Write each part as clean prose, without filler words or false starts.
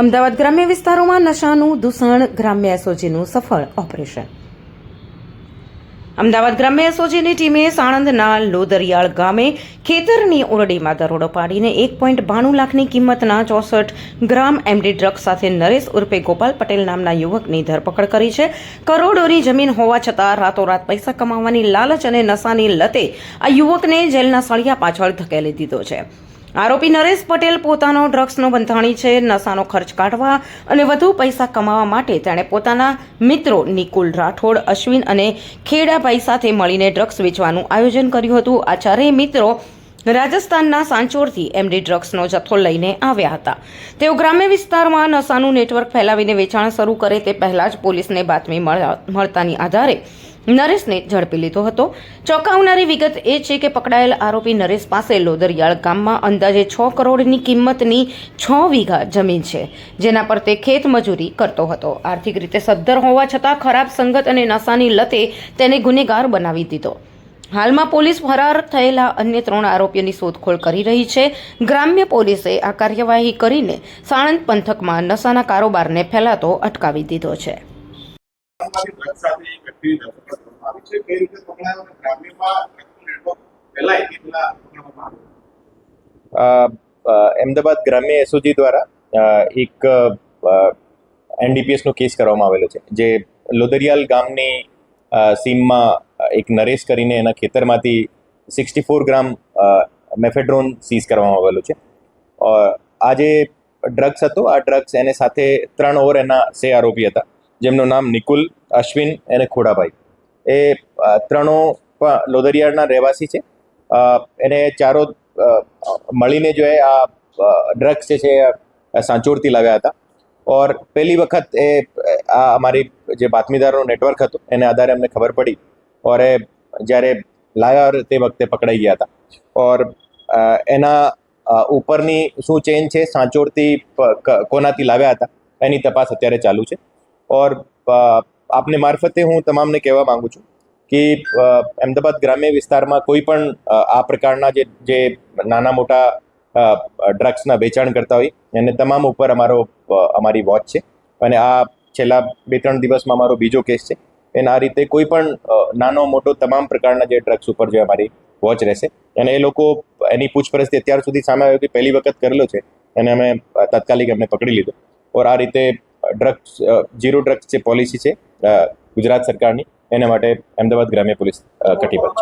અમદાવાદ ગ્રામ્ય વિસ્તારોમાં નશાનું દૂષણ ગ્રામ્ય એસઓજીનું સફળ ઓપરેશન. અમદાવાદ ગ્રામ્ય એસઓજીની ટીમે સાણંદના લોદરિયાળ ગામે ખેતરની ઓરડીમાં દરોડો પાડીને 1.92 લાખની કિંમતના 64 ગ્રામ એમડી ડ્રગ્સ સાથે નરેશ ઉર્ફે ગોપાલ પટેલ નામના યુવકની ધરપકડ કરી છે. કરોડોની જમીન હોવા છતાં રાતોરાત પૈસા કમાવાની લાલચ અને નશાની લતે આ યુવકને જેલના સળિયા પાછળ ધકેલી દીધો છે. આરોપી નરેશ પટેલ પોતાનો ડ્રગ્સનો બંધાણી છે. નશાનો ખર્ચ કાઢવા અને વધુ પૈસા કમાવા માટે તેણે પોતાના મિત્રો નિકુલ રાઠોડ, અશ્વિન અને ખેડાભાઈ સાથે મળીને ડ્રગ્સ વેચવાનું આયોજન કર્યું હતું. આ ચારેય મિત્રો રાજસ્થાનના સાંચોરથી એમડી ડ્રગ્સનો જથ્થો લઈને આવ્યા હતા. તેઓ ગ્રામ્ય વિસ્તારમાં નશાનું નેટવર્ક ફેલાવીને વેચાણ શરૂ કરે તે પહેલાં જ પોલીસને બાતમી મળતાની આધારે નરેશને ઝડપી લીધો હતો. ચોંકાવનારી વિગત એ છે કે પકડાયેલ આરોપી નરેશ પાસે લોદરિયાળ ગામમાં અંદાજે 6 કરોડની કિંમતની 6 વીઘા જમીન છે, જેના પર તે ખેત મજૂરી કરતો હતો. આર્થિક રીતે સદ્ધર હોવા છતાં ખરાબ સંગત અને નશાની લતે તેને ગુનેગાર બનાવી દીધો. હાલમાં પોલીસ ફરાર થયેલા અન્ય 3 આરોપીઓની શોધખોળ કરી રહી છે. ગ્રામ્ય પોલીસે આ કાર્યવાહી કરીને સાણંદ પંથકમાં નશાના કારોબારને ફેલાતો અટકાવી દીધો છે. અમદાવાદ ગ્રામ્ય એસઓજી દ્વારા એક એનડીપીએસનો કેસ કરવામાં આવેલો છે, જે લોદરિયાલ ગામની સીમમાં એક નરેશ કરીને એના ખેતરમાંથી 64 ગ્રામ મેફેડ્રોન સીઝ કરવામાં આવેલો છે. આ જે ડ્રગ્સ હતો, આ ડ્રગ્સ એને સાથે 3 ઓર એના આરોપી હતા, જેમનું નામ નિકુલ, અશ્વિન અને ખોડાભાઈ. એ 3 લોદરિયાળના રહેવાસી છે. એને ચારો મળીને જો આ ડ્રગ્સ છે સાંચોરથી લાવ્યા હતા. ઓર પહેલી વખત આ અમારી જે બાતમીદારનો નેટવર્ક હતો એને આધારે અમને ખબર પડી ઓર એ જ્યારે લાવ્યા તે વખતે પકડાઈ ગયા હતા. ઓર એના ઉપરની શું ચેન છે, સાંચોરથી કોનાથી લાવ્યા હતા, એની તપાસ અત્યારે ચાલુ છે. ઓર આપને મારફતે હું તમામને કહેવા માંગુ છું કે અમદાવાદ ગ્રામ્ય વિસ્તારમાં કોઈ પણ આ પ્રકારના જે નાના મોટા ડ્રગ્સના વેચાણ કરતા હોય એને તમામ ઉપર અમારી વોચ છે. અને આ છેલ્લા 2-3 દિવસમાં અમારો બીજો કેસ છે. એને આ રીતે કોઈ પણ નાનો મોટો તમામ પ્રકારના જે ડ્રગ્સ ઉપર જે અમારી વોચ રહેશે. અને એ લોકો એની પૂછપરછથી અત્યાર સુધી સામે આવ્યો કે પહેલી વખત કરેલો છે, અને અમે તાત્કાલિક એમને પકડી લીધો. ઓર આ રીતે ડ્રગ્સ ઝીરો ડ્રગ્સ જે પોલિસી છે ગુજરાત સરકારની, એના માટે અમદાવાદ ગ્રામ્ય પોલીસ કટિબદ્ધ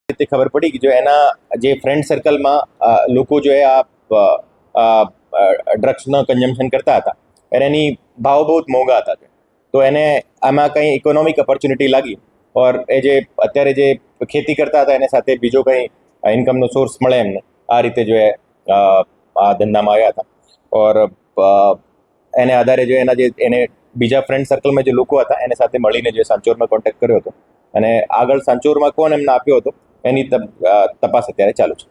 છે. તે ખબર પડી કે જો એના જે ફ્રેન્ડ સર્કલમાં લોકો જો આ ડ્રગ્સનો કન્ઝમ્પશન કરતા હતા અને એની ભાવ બહુ જ મોંઘા હતા, તો એને આમાં કંઈ ઇકોનોમિક ઓપોર્ચ્યુનિટી લાગી. ઓર એ જે અત્યારે જે ખેતી કરતા હતા એને સાથે બીજો કંઈ ઇન્કમનો સોર્સ મળે એમને, આ રીતે જો આ ધંધામાં આવ્યા હતા. ઓર એને આધારે જો એને બીજા ફ્રેન્ડ સર્કલમાં જે લોકો હતા એને સાથે મળીને જે સાંચોરમાં કોન્ટેક્ટ કર્યો હતો, અને આગળ સાંચોરમાં કોણ એમને આપ્યો હતો એની તપાસ અત્યારે ચાલુ છે.